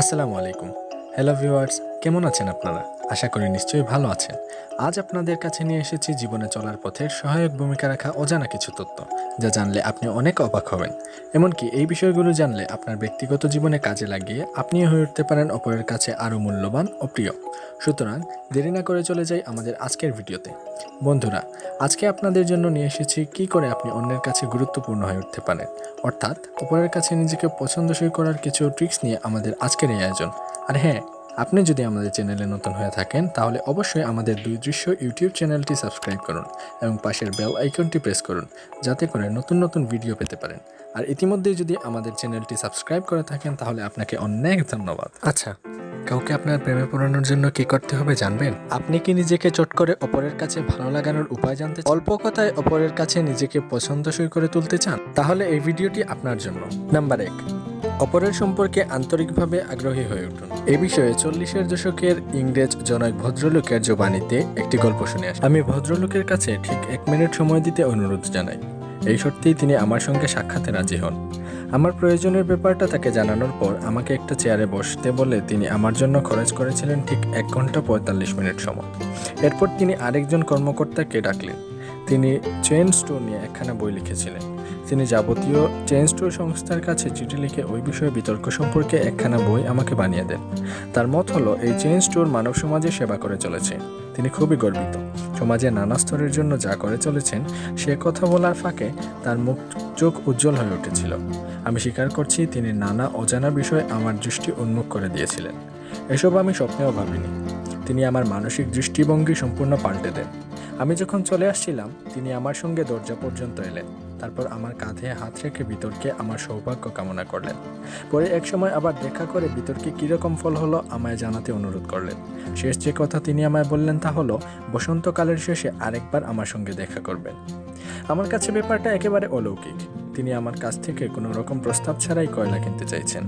আসসালামু আলাইকুম। Hello viewers, কেমন আছেন আপনারা? আশা করি নিশ্চয়ই ভালো আছেন। আজ আপনাদের কাছে নিয়ে এসেছি জীবনে চলার পথে সহায়ক ভূমিকা রাখা অজানা কিছু তথ্য, যা জানলে আপনি অনেক অবাক হবেন। এমনকি এই বিষয়গুলো জানলে আপনার ব্যক্তিগত জীবনে কাজে লাগিয়ে আপনিও হয়ে উঠতে পারেন অপরের কাছে আরও মূল্যবান ও প্রিয়। সুতরাং দেরি না করে চলে যাই আমাদের আজকের ভিডিওতে। বন্ধুরা, আজকে আপনাদের জন্য নিয়ে এসেছি কী করে আপনি অন্যের কাছে গুরুত্বপূর্ণ হয়ে উঠতে পারেন, অর্থাৎ অপরের কাছে নিজেকে পছন্দসই করার কিছু ট্রিক্স নিয়ে আমাদের আজকের এই আয়োজন। আর হ্যাঁ, আপনি যদি আমাদের চ্যানেলে নতুন হয়ে থাকেন তাহলে অবশ্যই আমাদের দুই দৃশ্য ইউটিউব চ্যানেলটি সাবস্ক্রাইব করুন এবং পাশের বেল আইকনটি প্রেস করুন, যাতে করে নতুন নতুন ভিডিও পেতে পারেন। আর ইতিমধ্যেই যদি আমাদের চ্যানেলটি সাবস্ক্রাইব করে থাকেন তাহলে আপনাকে অনেক ধন্যবাদ। আচ্ছা, কাউকে আপনার প্রেমে পড়ানোর জন্য কি করতে হবে জানবেন? আপনি কি নিজেকে চট করে অপরের কাছে ভালো লাগানোর উপায় জানতে চান? অল্প কথায় অপরের কাছে নিজেকে পছন্দসই করে তুলতে চান? তাহলে এই ভিডিওটি আপনার জন্য। নাম্বার 1, অপরের সম্পর্কে আন্তরিকভাবে আগ্রহী হয়ে উঠুন। এই বিষয়ে 40-এর দশকের ইংরেজ জনক ভদ্রলোকের জবানিতে একটি গল্প শুনে আসি। আমি ভদ্রলোকের কাছে ঠিক 1 মিনিট সময় দিতে অনুরোধ জানাই। এই শর্তেই তিনি আমার সঙ্গে সাক্ষাতে রাজি হন। আমার প্রয়োজনের ব্যাপারটা তাকে জানানোর পর আমাকে একটা চেয়ারে বসতে বলে তিনি আমার জন্য খরচ করেছিলেন ঠিক 1 ঘন্টা 45 মিনিট সময়। এরপর তিনি আরেকজন কর্মকর্তাকে ডাকলেন। তিনি চেইন স্টোর নিয়ে একখানা বই লিখেছিলেন। তিনি যাবতীয় চেইন স্টোর সংস্থার কাছে চিঠি লিখে ওই বিষয়ে বিতর্ক সম্পর্কে একখানা বই আমাকে বানিয়ে দেন। তার মত হলো, এই চেইন স্টোর মানব সমাজে সেবা করে চলেছে। তিনি খুবই গর্বিত। সমাজে নানা স্তরের জন্য যা করে চলেছেন সে কথা বলার ফাঁকে তার মুখ চোখ উজ্জ্বল হয়ে উঠেছিল। আমি স্বীকার করছি, তিনি নানা অজানা বিষয়ে আমার দৃষ্টি উন্মুখ করে দিয়েছিলেন। এসব আমি স্বপ্নেও ভাবিনি। তিনি আমার মানসিক দৃষ্টিভঙ্গি সম্পূর্ণ পাল্টে দেন। আমি যখন চলে আসছিলাম তিনি আমার সঙ্গে দরজা পর্যন্ত এলেন। তারপর আমার কাঁধে হাত রেখে বিতর্কে আমার সৌভাগ্য কামনা করলেন। পরে একসময় আবার দেখা করে বিতর্কে কীরকম ফল হলো আমায় জানাতে অনুরোধ করলেন। শেষ যে কথা তিনি আমায় বললেন তা হলো, বসন্তকালের শেষে আরেকবার আমার সঙ্গে দেখা করবেন। আমার কাছে ব্যাপারটা একেবারে অলৌকিক। তিনি আমার কাছ থেকে কোনো রকম প্রস্তাব ছাড়াই কয়লা কিনতে চাইছেন।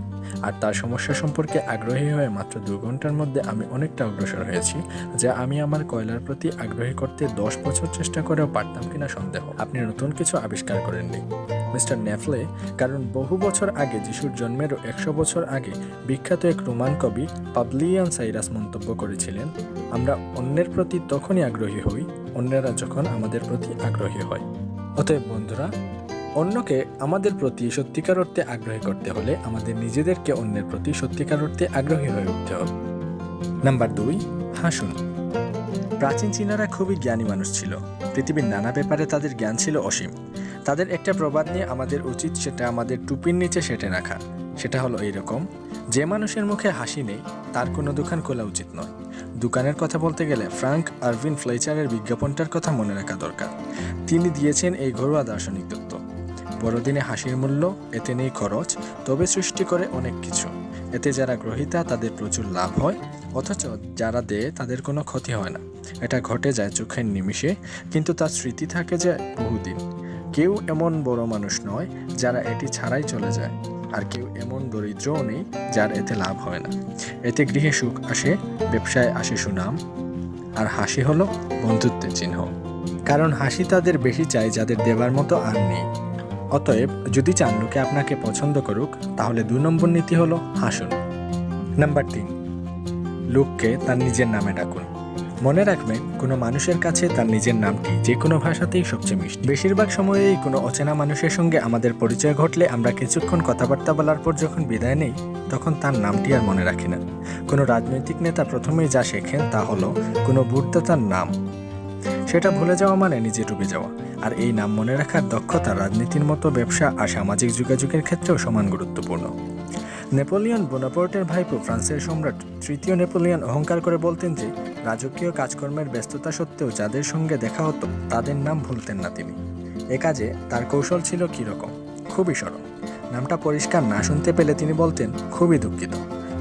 আর তার সমস্যা সম্পর্কে আগ্রহী হয়ে মাত্র 2 ঘন্টার মধ্যে আমি অনেকটা অগ্রসর হয়েছি, যা আমি আমার কয়লার প্রতি আগ্রহী করতে 10 বছর চেষ্টা করেও পারতাম কিনা সন্দেহ। আপনি নতুন কিছু আবিষ্কার করেননি, মিস্টার নেফলে, কারণ বহু বছর আগে, যিশুর জন্মেরও 100 বছর আগে, বিখ্যাত এক রোমান কবি পাবলিয়ান সাইরাস মন্তব্য করেছিলেন, আমরা অন্যের প্রতি তখনই আগ্রহী হই অন্যেরা যখন আমাদের প্রতি আগ্রহী হয়। অতএব বন্ধুরা, অন্যকে আমাদের প্রতি সত্যিকার অর্থে আগ্রহী করতে হলে আমাদের নিজেদেরকে অন্যের প্রতি সত্যিকার অর্থে আগ্রহী হয়ে উঠতে হবে। নাম্বার 2, হাসুন। প্রাচীন চীনারা খুবই জ্ঞানী মানুষ ছিল। পৃথিবীর নানা ব্যাপারে তাদের জ্ঞান ছিল অসীম। তাদের একটা প্রবাদ নিয়ে আমাদের উচিত সেটা আমাদের টুপির নিচে সেটে রাখা। সেটা হলো এইরকম: যে মানুষের মুখে হাসি নেই তার কোনো দোকান খোলা উচিত নয়। দোকানের কথা বলতে গেলে ফ্রাঙ্ক আরভিন ফ্লেচারের বিজ্ঞাপনটার কথা মনে রাখা দরকার। তিনি দিয়েছেন এই ঘরোয়া দার্শনিক তত্ত্ব: বড়দিনে হাসির মূল্য, এতে নেই খরচ, তবে সৃষ্টি করে অনেক কিছু। এতে যারা গ্রহীতা তাদের প্রচুর লাভ হয়, অথচ যারা দেয় তাদের কোনো ক্ষতি হয় না। এটা ঘটে যায় চোখের নিমিষে, কিন্তু তার স্মৃতি থাকে যায় বহুদিন। কেউ এমন বড় মানুষ নয় যারা এটি ছাড়াই চলে যায়, আর কেউ এমন দরিদ্রও নেই যার এতে লাভ হয় না। এতে গৃহে সুখ আসে, ব্যবসায় আসে সুনাম, আর হাসি হলো বন্ধুত্বের চিহ্ন। কারণ হাসি তাদের বেশি চায় যাদের দেবার মতো আর নেই। অতএব যদি চান লোকে আপনাকে পছন্দ করুক, তাহলে 2 নম্বর নীতি হলো হাসুন। নাম্বার 3, লোককে তার নিজের নামে ডাকুন। মনে রাখবেন, কোনো মানুষের কাছে তার নিজের নামটি যে কোনো ভাষাতেই সবচেয়ে মিষ্টি। বেশিরভাগ সময়েই কোনো অচেনা মানুষের সঙ্গে আমাদের পরিচয় ঘটলে আমরা কিছুক্ষণ কথাবার্তা বলার পর যখন বিদায় নেই, তখন তার নামটি আর মনে রাখি না। কোনো রাজনৈতিক নেতা প্রথমেই যা শেখেন তা হলো কোনো ভোটদাতার নাম। সেটা ভুলে যাওয়া মানে নিজে ডুবে যাওয়া। আর এই নাম মনে রাখার দক্ষতা রাজনীতির মতো ব্যবসা আর সামাজিক যোগাযোগের ক্ষেত্রেও সমান গুরুত্বপূর্ণ। নেপোলিয়ন বোনাপার্টের ভাইপো ফ্রান্সের সম্রাট 3য় নেপোলিয়ন অহংকার করে বলতেন যে রাজকীয় কাজকর্মের ব্যস্ততা সত্ত্বেও যাদের সঙ্গে দেখা হতো তাদের নাম ভুলতেন না তিনি। এ কাজে তার কৌশল ছিল কীরকম? খুবই সরল। নামটা পরিষ্কার না শুনতে পেলে তিনি বলতেন, খুবই দুঃখিত,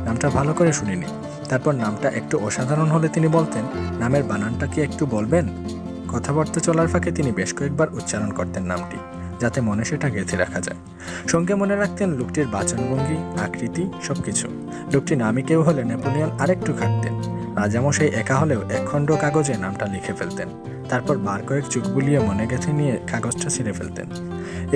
নামটা ভালো করে শুনিনি। তারপর নামটা একটু অসাধারণ হলে তিনি বলতেন, নামের বানানটা কি একটু বলবেন? কথাবার্তা চলার ফাঁকে তিনি বেশ কয়েকবার উচ্চারণ করতেন নামটি, যাতে মনে সেটা গেঁথে রাখা যায়। সঙ্গে মনে রাখতেন লোকটির বাচনভঙ্গি, আকৃতি, সবকিছু। লোকটি নামই কেউ হলে নেপোলিয়ন আরেকটু খাটতেন। রাজামশাই একা হলেও 1 খণ্ড কাগজে নামটা লিখে ফেলতেন। তারপর বার কয়েক চোখ বুলিয়ে মনে গেঁথে নিয়ে কাগজটা ছিঁড়ে ফেলতেন।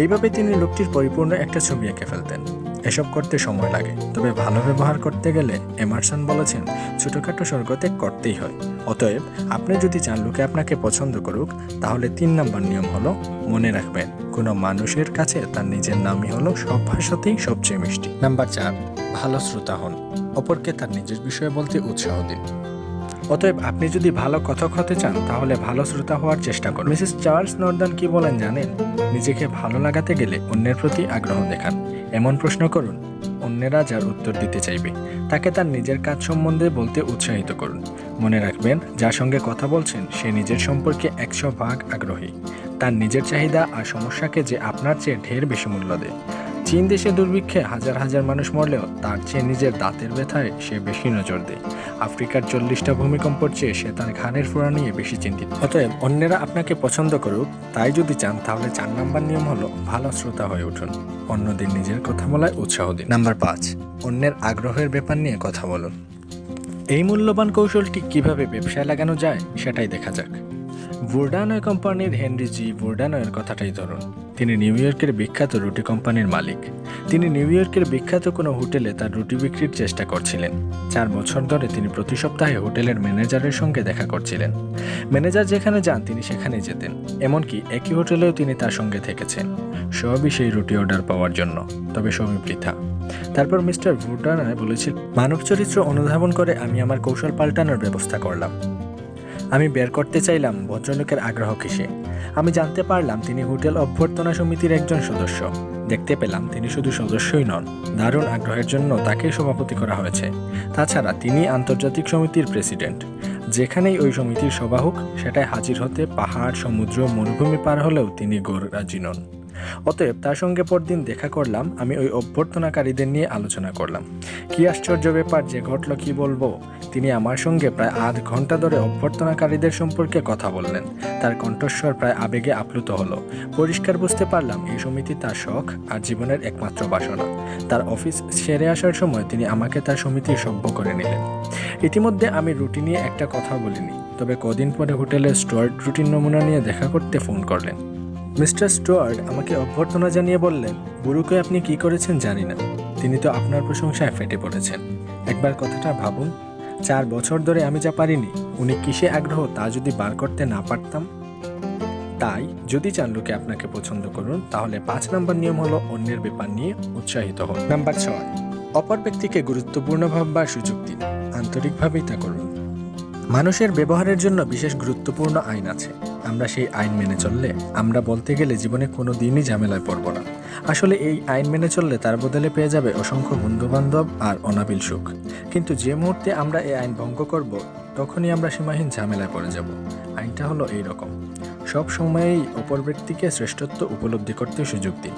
এইভাবে তিনি লোকটির পরিপূর্ণ একটা ছবি এঁকে ফেলতেন। এসব করতে সময় লাগে, তবে ভালো ব্যবহার করতে গেলে এমারসন বলেছেন ছোটখাটো স্বর্গত্যাগ করতেই হয়। অতএব আপনি যদি চান লোকে আপনাকে পছন্দ করুক, তাহলে 3 নম্বর নিয়ম হলো মনে রাখবেন কোনো মানুষের কাছে তার নিজের নামই হলো সব ভাষাতেই সবচেয়ে মিষ্টি। নাম্বার 4, ভালো শ্রোতা হন। অপরকে তার নিজের বিষয়ে বলতে উৎসাহ দিন। অতএব আপনি যদি ভালো কথক হতে চান, তাহলে ভালো শ্রোতা হওয়ার চেষ্টা করুন। মিসেস চার্লস নর্দান কি বলেন জানেন? নিজেকে ভালো লাগাতে গেলে অন্যের প্রতি আগ্রহ দেখান। এমন প্রশ্ন করুন অন্যেরা যার উত্তর দিতে চাইবে, তাকে তার নিজের কাজ সম্বন্ধে বলতে উৎসাহিত করুন। মনে রাখবেন, যার সঙ্গে কথা বলছেন সে নিজের সম্পর্কে 100% আগ্রহী। তার নিজের চাহিদা আর সমস্যাকে যে আপনার চেয়ে ঢের বেশি মূল্য দেয়। চীন দেশে দুর্ভিক্ষে হাজার হাজার মানুষ মরলেও তার চেয়ে নিজের দাঁতের ব্যথায় সে বেশি নজর দেয়। আফ্রিকার 40টা ভূমিকম্পর চেয়ে সে তার ঘাড়ের ফোঁড়া নিয়ে বেশি চিন্তিত। অতএব অন্যেরা আপনাকে পছন্দ করুক, তাই যদি চান, তাহলে 4 নম্বর নিয়ম হলো ভালো শ্রোতা হয়ে উঠুন। অন্যদের নিজের কথা বলায় উৎসাহ দিন। নাম্বার 5, অন্যের আগ্রহের ব্যাপার নিয়ে কথা বলুন। এই মূল্যবান কৌশলটি কিভাবে ব্যবসায় লাগানো যায় সেটাই দেখা যাক। ভুরডানয় কোম্পানির হেনরি জি ভুরডানয়ের কথাটাই ধরুন। তিনি নিউ ইয়র্কের বিখ্যাত রুটি কোম্পানির মালিক। তিনি নিউ ইয়র্কের বিখ্যাত কোনো হোটেলে তার রুটি বিক্রির চেষ্টা করছিলেন। 4 বছর ধরে তিনি প্রতি সপ্তাহে হোটেলের ম্যানেজারের সঙ্গে দেখা করছিলেন। ম্যানেজার যেখানে যান তিনি সেখানে যেতেন। এমনকি একই হোটেলেও তিনি তার সঙ্গে থেকেছেন, সবই সেই রুটি অর্ডার পাওয়ার জন্য। তবে সবই বৃথা। তারপর মিস্টার ভুরডানয় বলেছিল, মানব চরিত্র অনুধাবন করে আমি আমার কৌশল পাল্টানোর ব্যবস্থা করলাম। আমি বের করতে চাইলাম ভদ্রলোকের আগ্রহ কিসে। আমি জানতে পারলাম তিনি হোটেল অভ্যর্থনা সমিতির একজন সদস্য। দেখতে পেলাম তিনি শুধু সদস্যই নন, দারুণ আগ্রহের জন্য তাকেই সভাপতি করা হয়েছে। তাছাড়া তিনি আন্তর্জাতিক সমিতির প্রেসিডেন্ট। যেখানেই ওই সমিতির সভা হোক, সেটায় হাজির হতে পাহাড়, সমুদ্র, মরুভূমি পার হলেও তিনি রাজি নন। অতএব তার সঙ্গে পরদিন দেখা করলাম। আমি ওই অভ্যর্থনাকারীদের নিয়ে আলোচনা করলাম। কি আশ্চর্য ব্যাপার যে ঘটল কি বলবো। তিনি আমার সঙ্গে প্রায় আধ ঘন্টা ধরে অভ্যর্থনাকারীদের সম্পর্কে কথা বললেন। তার কণ্ঠস্বর প্রায় আবেগে আপ্লুত হলো। পরিষ্কার বুঝতে পারলাম এই সমিতি তার শখ আর জীবনের একমাত্র বাসনা। তার অফিস সেরে আসার সময় তিনি আমাকে তার সমিতির সভ্য করে নিলেন। ইতিমধ্যে আমি রুটি নিয়ে একটা কথা বলিনি, তবে কদিন পরে হোটেলের স্টুয়ার্ড রুটির নমুনা নিয়ে দেখা করতে ফোন করলেন। মিস্টার স্টুয়ার্ড আমাকে অভ্যর্থনা জানিয়ে বললেন, বুড়োকে আপনি কি করেছেন জানি না, তিনি তো আপনার প্রশংসায় ফেটে পড়েছেন। একবার কথাটা ভাবুন, 4 বছর ধরে আমি যা পারিনি, উনি কিসে আগ্রহ তা যদি বার করতে না পারতাম। তাই যদি চান লোকে আপনাকে পছন্দ করুন, তাহলে 5 নম্বর নিয়ম হলো অন্যের ব্যাপার নিয়ে উৎসাহিত হন। নাম্বার 6, অপর ব্যক্তিকে গুরুত্বপূর্ণ ভাববার সুযোগ দিন, আন্তরিকভাবেই তা করুন। মানুষের ব্যবহারের জন্য বিশেষ গুরুত্বপূর্ণ আইন আছে। আমরা সেই আইন মেনে চললে আমরা বলতে গেলে জীবনে কোনো দিনই ঝামেলায় পড়ব না। আসলে এই আইন মেনে চললে তার বদলে পেয়ে যাবে অসংখ্য বন্ধুবান্ধব আর অনাবিল সুখ। কিন্তু যে মুহূর্তে আমরা এই আইন ভঙ্গ করব, তখনই আমরা সীমাহীন ঝামেলায় পড়ে যাব। আইনটা হলো এই রকম, সব সময়েই অপর ব্যক্তিকে শ্রেষ্ঠত্ব উপলব্ধি করতে সুযোগ দিন।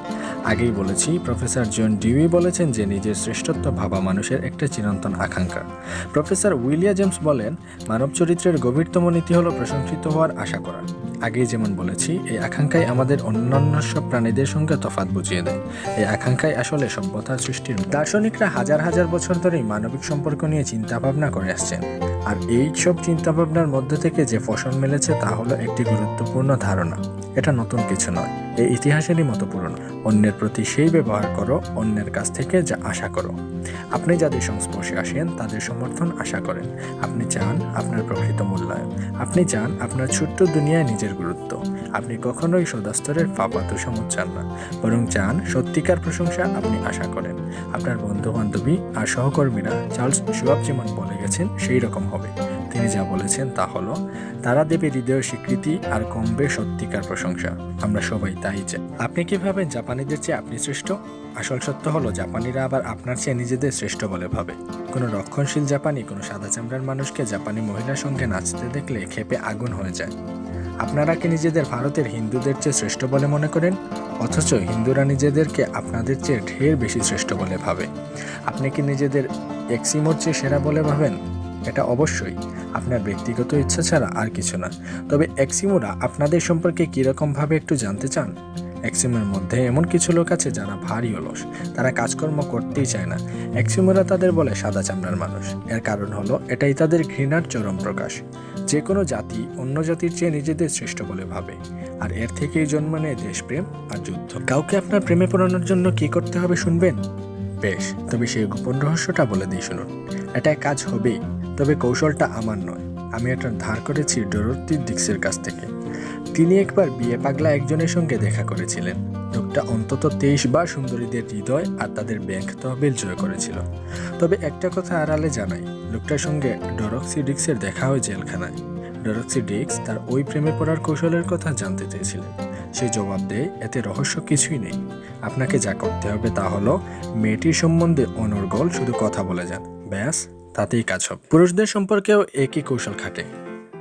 আগেই বলেছি, প্রফেসর জন ডিউই বলেছেন যে নিজের শ্রেষ্ঠত্ব ভাবা মানুষের একটা চিরন্তন আকাঙ্ক্ষা। প্রফেসর উইলিয়াম জেমস বলেন, মানব চরিত্রের গভীরতম নীতি হলো প্রশংসিত হওয়ার আশা করা। আগেই যেমন বলেছি, এই আকাঙ্ক্ষাই আমাদের অন্যান্য সব প্রাণীদের সঙ্গে তফাৎ বুঝিয়ে দেয়। এই আকাঙ্ক্ষাই আসলে সভ্যতার সৃষ্টির। দার্শনিকরা হাজার হাজার বছর ধরেই মানবিক সম্পর্ক নিয়ে চিন্তাভাবনা করে আসছেন। আর এই সব চিন্তাভাবনার মধ্যে থেকে যে ফসল মেলেছে তা হলো একটি গুরুত্বপূর্ণ ধারণা। এটা নতুন কিছু নয়, এই ইতিহাসেরই মতো পুরনো। অন্যের প্রতি সেই ব্যবহার করো, অন্যের কাছ থেকে যা আশা করো। আপনি যাদের সংস্পর্শে আসেন তাদের সমর্থন আশা করেন। আপনি চান আপনার প্রকৃত মূল্যায়ন। আপনি চান আপনার ছোট্ট দুনিয়ায় নিজের গুরুত্ব। আপনি কখনোই সদাস্তরের ফাপাতু সমুচ চান না, বরং চান সত্যিকার প্রশংসা আপনি আশা করেন। আপনার বন্ধু বান্ধবী আর সহকর্মীরা চার্লস শুয়াব যেমন বলে গেছেন সেই রকম হবে। তিনি যা বলেছেন তা হলো, তারা দেবে হৃদয়ের স্বীকৃতি আর কমবে সত্যিকার প্রশংসা। আমরা সবাই তাই চাই। আপনি কি ভাবেন জাপানিদের চেয়ে আপনি শ্রেষ্ঠ? আসল সত্য হলো, জাপানিরা আবার আপনার চেয়ে নিজেদের শ্রেষ্ঠ বলে ভাবে। কোনো রক্ষণশীল জাপানি কোনো সাদা চামড়ার মানুষকে জাপানি মহিলার সঙ্গে নাচতে দেখলে ক্ষেপে আগুন হয়ে যায়। আপনারা কি নিজেদের ভারতের হিন্দুদের চেয়ে শ্রেষ্ঠ বলে মনে করেন? অথচ হিন্দুরা নিজেদেরকে আপনাদের চেয়ে ঢের বেশি শ্রেষ্ঠ বলে ভাবে। আপনি কি নিজেদের এক্সিমোর চেয়ে সেরা বলে ভাবেন? এটা অবশ্যই আপনার ব্যক্তিগত ইচ্ছা ছাড়া আর কিছু না। তবে এক্সিমোরা আপনাদের সম্পর্কে কীরকমভাবে একটু জানতে চান? এক্সিমোর মধ্যে এমন কিছু লোক আছে যারা ভারী অলস, তারা কাজকর্ম করতেই চায় না। এক্সিমোরা তাদের বলে সাদা চামড়ার মানুষ। এর কারণ হলো, এটাই তাদের ঘৃণার চরম প্রকাশ। যে কোনো জাতি অন্য জাতির চেয়ে নিজেদের শ্রেষ্ঠ বলে ভাবে, আর এর থেকেই জন্ম নেয় দেশপ্রেম আর যুদ্ধ। কাউকে আপনার প্রেমে পড়ানোর জন্য কি করতে হবে শুনবেন? বেশ, তবে সেই গোপন রহস্যটা বলে দিই শুনুন। এটা কাজ হবেই, তবে কৌশলটা আমার নয়। আমি এটা ধার করেছি ডরোথি ডিক্সের কাছ থেকে। তিনি একবার বিয়ে পাগলা একজনের সঙ্গে দেখা করেছিলেন। লোকটা অন্তত 23 বার সুন্দরীদের হৃদয় আর তাদের ব্যাংক তহবিল জয় করেছিল। তবে একটা কথা আড়ালে জানাই, লোকটার সঙ্গে ডরোথি ডিক্সের দেখা হয় জেলখানায়। ডরোথি ডিক্স তার ওই প্রেমে পড়ার কৌশলের কথা জানতে চেয়েছিলেন। সে জবাব দেয়, এতে রহস্য কিছুই নেই। আপনাকে যা করতে হবে তা হলো মেয়েটির সম্বন্ধে অনর্গল শুধু কথা বলে যান, ব্যাস, তাতেই কাজ হবে। পুরুষদের সম্পর্কেও একই কৌশল খাটে।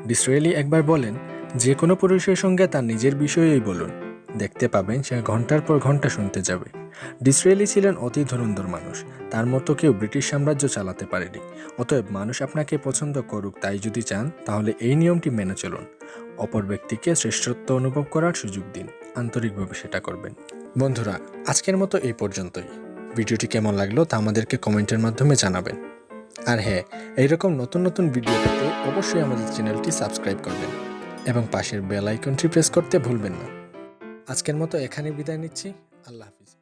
ডিসরেলি একবার বলেন, যে কোনো পুরুষের সঙ্গে তার নিজের বিষয়েই বলুন, দেখতে পাবেন সে ঘন্টার পর ঘন্টা শুনতে যাবে। ডিসরেলি ছিলেন অতি ধুরন্ধর মানুষ। তার মতো কেউ ব্রিটিশ সাম্রাজ্য চালাতে পারেনি। অতএব মানুষ আপনাকে পছন্দ করুক তাই যদি চান, তাহলে এই নিয়মটি মেনে চলুন। অপর ব্যক্তিকে শ্রেষ্ঠত্ব অনুভব করার সুযোগ দিন, আন্তরিকভাবে সেটা করবেন। বন্ধুরা, আজকের মতো এই পর্যন্তই। ভিডিওটি কেমন লাগলো তা আমাদেরকে কমেন্টের মাধ্যমে জানাবেন। আর হ্যাঁ, এইরকম নতুন নতুন ভিডিও পেতে অবশ্যই আমাদের চ্যানেলটি সাবস্ক্রাইব করবেন এবং পাশের বেল আইকনটি প্রেস করতে ভুলবেন না। আজকের মতো এখানে বিদায় নিচ্ছি। আল্লাহ হাফিজ।